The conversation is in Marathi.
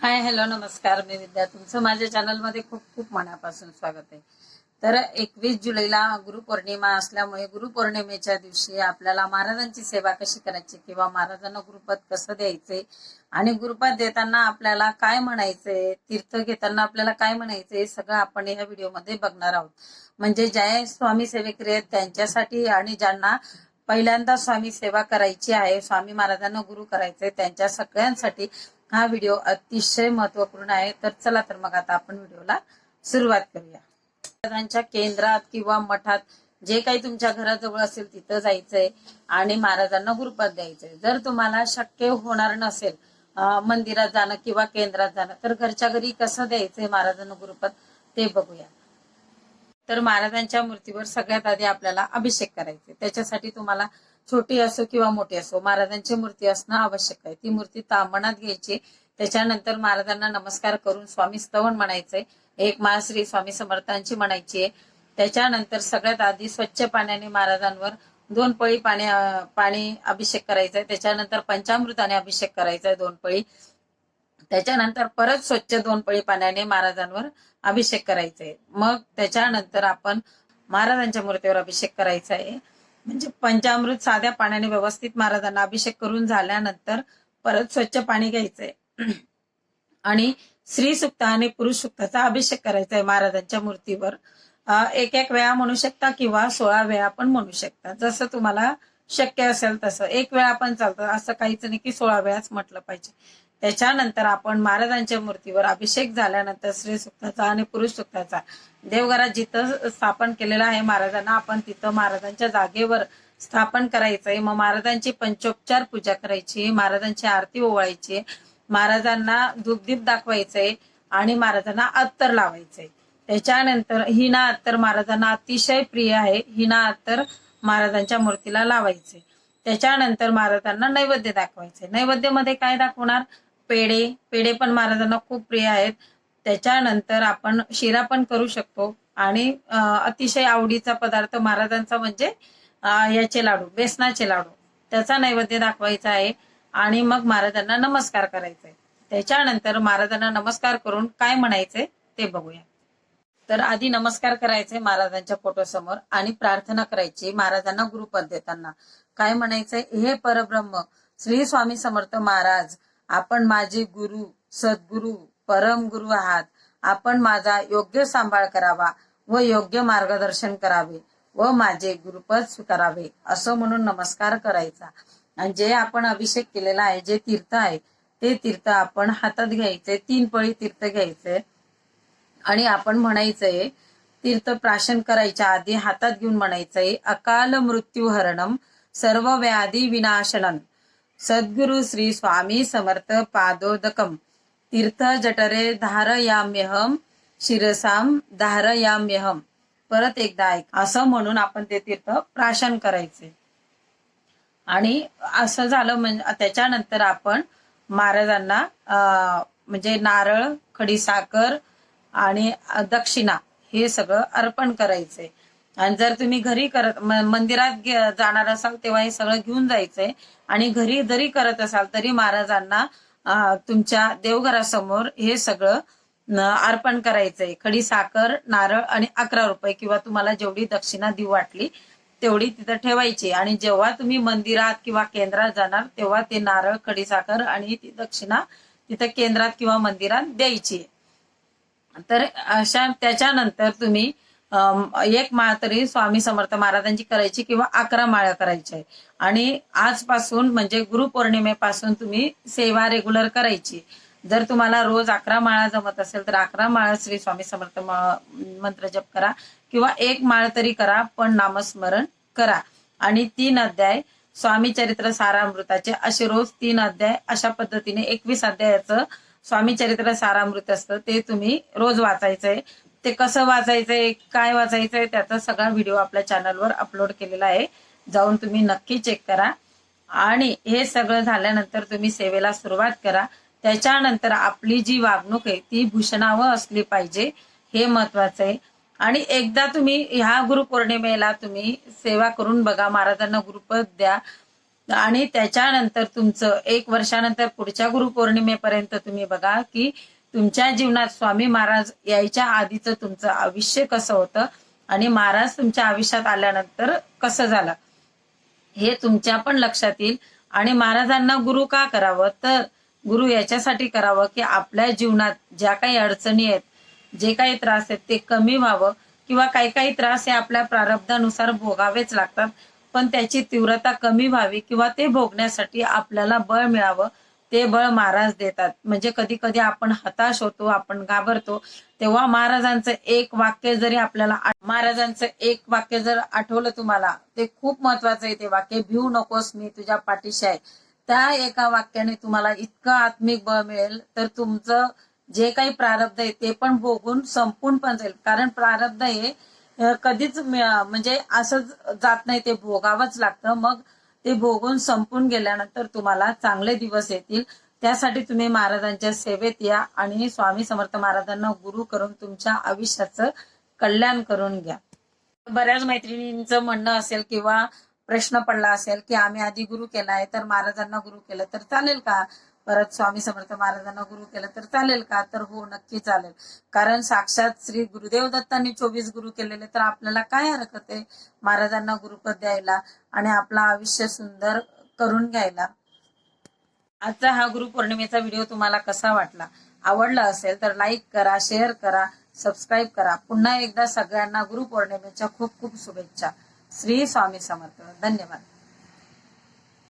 हाय हॅलो नमस्कार, मी विद्या. तुमचं माझ्या चॅनलमध्ये खूप खूप मनापासून स्वागत आहे. तर 21 जुलैला गुरुपौर्णिमा असल्यामुळे गुरुपौर्णिमेच्या दिवशी आपल्याला महाराजांची सेवा कशी करायची किंवा महाराजांना गुरुपद कसं द्यायचे आणि गुरुपद देताना आपल्याला काय म्हणायचंय, तीर्थ घेताना आपल्याला काय म्हणायचंय, सगळं आपण या व्हिडिओमध्ये बघणार आहोत. म्हणजे ज्या स्वामी सेवेकरी आहेत त्यांच्यासाठी आणि ज्यांना पहिल्यांदा स्वामी सेवा करायची आहे, स्वामी महाराजांना गुरु करायचंय, त्यांच्या सगळ्यांसाठी हा व्हिडिओ अतिशय महत्वपूर्ण आहे. तर चला तर मग आता आपण व्हिडिओला सुरुवात करूया. महाराजांच्या केंद्रात किंवा मठात जे काही तुमच्या घराजवळ असेल तिथं जायचंय आणि महाराजांना गुरुपद द्यायचंय. जर तुम्हाला शक्य होणार नसेल मंदिरात जाणं किंवा केंद्रात जाणं, तर घरच्या घरी कसं द्यायचंय महाराजांना गुरुपद ते बघूया. तर महाराजांच्या मूर्तीवर सगळ्यात आधी आपल्याला अभिषेक करायचे. त्याच्यासाठी तुम्हाला छोटी असो किंवा मोठी असो महाराजांची मूर्ती असणं आवश्यक आहे. ती मूर्ती तांबणात घ्यायची. त्याच्यानंतर महाराजांना नमस्कार करून स्वामी स्तवन म्हणायचंय. एक माळ श्री स्वामी समर्थांची म्हणायची आहे. त्याच्यानंतर सगळ्यात आधी स्वच्छ पाण्याने महाराजांवर 2 पळी पाणी अभिषेक करायचा आहे. त्याच्यानंतर पंचामृताने अभिषेक करायचा आहे 2 पळी. त्याच्यानंतर परत स्वच्छ 2 पळी पाण्याने महाराजांवर अभिषेक करायचा आहे. मग त्याच्यानंतर आपण महाराजांच्या मूर्तीवर अभिषेक करायचा आहे. म्हणजे पंचामृत साध्या पाण्याने व्यवस्थित महाराजांना अभिषेक करून झाल्यानंतर परत स्वच्छ पाणी घ्यायचंय आणि श्री सुक्त आणि पुरुष सुक्ताचा अभिषेक करायचा आहे महाराजांच्या मूर्तीवर. एक वेळा म्हणू शकता किंवा 16 वेळा पण म्हणू शकता, जसं तुम्हाला शक्य असेल तसं. 1 वेळा पण चालतं, असं काहीच नाही की 16 वेळाच म्हटलं पाहिजे. त्याच्यानंतर आपण महाराजांच्या मूर्तीवर अभिषेक झाल्यानंतर श्री सुक्ताचा आणि पुरुष सुक्ताचा देवघरात जिथं स्थापन केलेलं आहे महाराजांना, आपण तिथं महाराजांच्या जागेवर स्थापन करायचंय. मग महाराजांची पंचोपचार पूजा करायची, महाराजांची आरती ओवाळायची, महाराजांना धूपदीप दाखवायचंय आणि महाराजांना अत्तर लावायचंय. त्याच्यानंतर हिना अत्तर महाराजांना अतिशय प्रिय आहे. हिना अत्तर महाराजांच्या मूर्तीला लावायचे. त्याच्यानंतर महाराजांना नैवेद्य दाखवायचे. नैवेद्यामध्ये काय दाखवणार? पेढे पण महाराजांना खूप प्रिय आहेत. त्याच्यानंतर आपण शिरा पण करू शकतो आणि अतिशय आवडीचा पदार्थ महाराजांचा म्हणजे याचे लाडू, बेसनाचे लाडू, त्याचा नैवेद्य दाखवायचा आहे. आणि मग महाराजांना नमस्कार करायचा आहे. त्याच्यानंतर महाराजांना नमस्कार करून काय म्हणायचंय ते बघूया. तर आधी नमस्कार करायचे महाराजांच्या फोटोसमोर आणि प्रार्थना करायची. महाराजांना गुरुपद देताना काय म्हणायचंय? हे परब्रह्म श्री स्वामी समर्थ महाराज, आपण माझे गुरु, सद्गुरु, परम गुरु आहात. आपण माझा योग्य सांभाळ करावा व योग्य मार्गदर्शन करावे व माझे गुरुपद स्वीकारावे, असं म्हणून नमस्कार करायचा. आणि जे आपण अभिषेक केलेला आहे, जे तीर्थ आहे, ते तीर्थ आपण हातात घ्यायचे. 3 पळी तीर्थ घ्यायचे आणि आपण म्हणायचंय, तीर्थ प्राशन करायच्या आधी हातात घेऊन म्हणायचंय, अकाल मृत्यू हरणम सर्व व्याधी विनाशनम सद्गुरु श्री स्वामी समर्थ पादोदकम तीर्थ जठरे धारयाम्यहम शिरसाम धारयाम्यहम. परत एकदा ऐक, असं म्हणून आपण ते तीर्थ प्राशन करायचे. आणि असं झालं म्हणजे त्याच्यानंतर आपण महाराजांना म्हणजे नारळ, खडीसाखर आणि दक्षिणा हे सगळं अर्पण करायचंय. आणि जर तुम्ही घरी मंदिरात जाणार असाल तेव्हा हे सगळं घेऊन जायचंय. आणि घरी जरी करत असाल तरी महाराजांना तुमच्या देवघरासमोर हे सगळं अर्पण करायचंय. खडीसाखर, नारळ आणि 11 रुपये किंवा तुम्हाला जेवढी दक्षिणा देऊ वाटली तेवढी तिथं ठेवायची. आणि जेव्हा तुम्ही मंदिरात किंवा केंद्रात जाणार तेव्हा ते नारळ, खडीसाखर आणि ती दक्षिणा तिथं केंद्रात किंवा मंदिरात द्यायची. तर अशा त्याच्यानंतर तुम्ही 1 माळ तरी स्वामी समर्थ महाराजांची करायची किंवा 11 माळा करायच्या. आणि आजपासून म्हणजे गुरुपौर्णिमेपासून तुम्ही सेवा रेग्युलर करायची. जर तुम्हाला रोज 11 माळा जमत असेल तर 11 माळा श्री स्वामी समर्थ मंत्र जप करा किंवा 1 माळ तरी करा, पण नामस्मरण करा. आणि 3 अध्याय स्वामी चरित्र सारामृताचे असे रोज 3 अध्याय अशा पद्धतीने 21 अध्यायाचं स्वामी चरित्र सारामृत असतं, ते तुम्ही रोज वाचायचंय. ते कसं वाचायचंय, काय वाचायचंय, त्याचा सगळा व्हिडिओ आपल्या चॅनलवर अपलोड केलेला आहे, जाऊन तुम्ही नक्की चेक करा. आणि हे सगळं झाल्यानंतर तुम्ही सेवेला सुरुवात करा. त्याच्यानंतर आपली जी वागणूक आहे ती भूषणावं असली पाहिजे, हे महत्वाचं आहे. आणि एकदा तुम्ही ह्या गुरुपौर्णिमेला तुम्ही सेवा करून बघा, महाराजांना गुरुपद द्या. आणि त्याच्यानंतर तुमचं 1 वर्षानंतर पुढच्या गुरुपौर्णिमेपर्यंत तुम्ही बघा की तुमच्या जीवनात स्वामी महाराज यायच्या आधीचं तुमचं आयुष्य कसं होतं आणि महाराज तुमच्या आयुष्यात आल्यानंतर कसं झालं हे तुमच्या पण लक्षात येईल. आणि महाराजांना गुरु का करावं, तर गुरु याच्यासाठी करावं की आपल्या जीवनात ज्या काही अडचणी आहेत, जे काही त्रास आहेत ते कमी व्हावं, किंवा काही काही त्रास हे आपल्या प्रारब्धानुसार भोगावेच लागतात, पण त्याची तीव्रता कमी व्हावी किंवा ते भोगण्यासाठी आपल्याला बळ मिळावं, ते बळ महाराज देतात. म्हणजे कधी कधी आपण हताश होतो, आपण घाबरतो, तेव्हा महाराजांचं एक वाक्य जर आठवलं तुम्हाला, ते खूप महत्वाचं आहे. ते वाक्य, भिवू नकोस मी तुझ्या पाठीशी आहे. त्या एका वाक्याने तुम्हाला इतकं आत्मिक बळ मिळेल, तर तुमचं जे काही प्रारब्ध आहे ते पण भोगून संपून पण जाईल. कारण प्रारब्ध हे कधीच म्हणजे असंच जात नाही, ते भोगावंच लागतं. मग ते भोगून संपून गेल्यानंतर तुम्हाला चांगले दिवस येतील. त्यासाठी तुम्ही महाराजांच्या सेवेत या आणि स्वामी समर्थ महाराजांना गुरु करून तुमच्या आयुष्याचं कल्याण करून घ्या. बऱ्याच मैत्रिणींचं म्हणणं असेल किंवा प्रश्न पडला असेल की आम्ही आधी गुरु केलाय, तर महाराजांना गुरु केलं तर चालेल का, परत स्वामी समर्थ महाराजांना गुरु केलं तर चालेल का? तर हो, नक्की चालेल. कारण साक्षात श्री गुरुदेव दत्तांनी 24 गुरु केलेले, तर आपल्याला काय हरकत आहे महाराजांना गुरुपद द्यायला आणि आपलं आयुष्य सुंदर करून घ्यायला. आजचा हा गुरुपौर्णिमेचा व्हिडिओ तुम्हाला कसा वाटला? आवडला असेल तर लाईक करा, शेअर करा, सबस्क्राईब करा. पुन्हा एकदा सगळ्यांना गुरुपौर्णिमेच्या खूप खूप शुभेच्छा. श्री स्वामी समर्थ. धन्यवाद.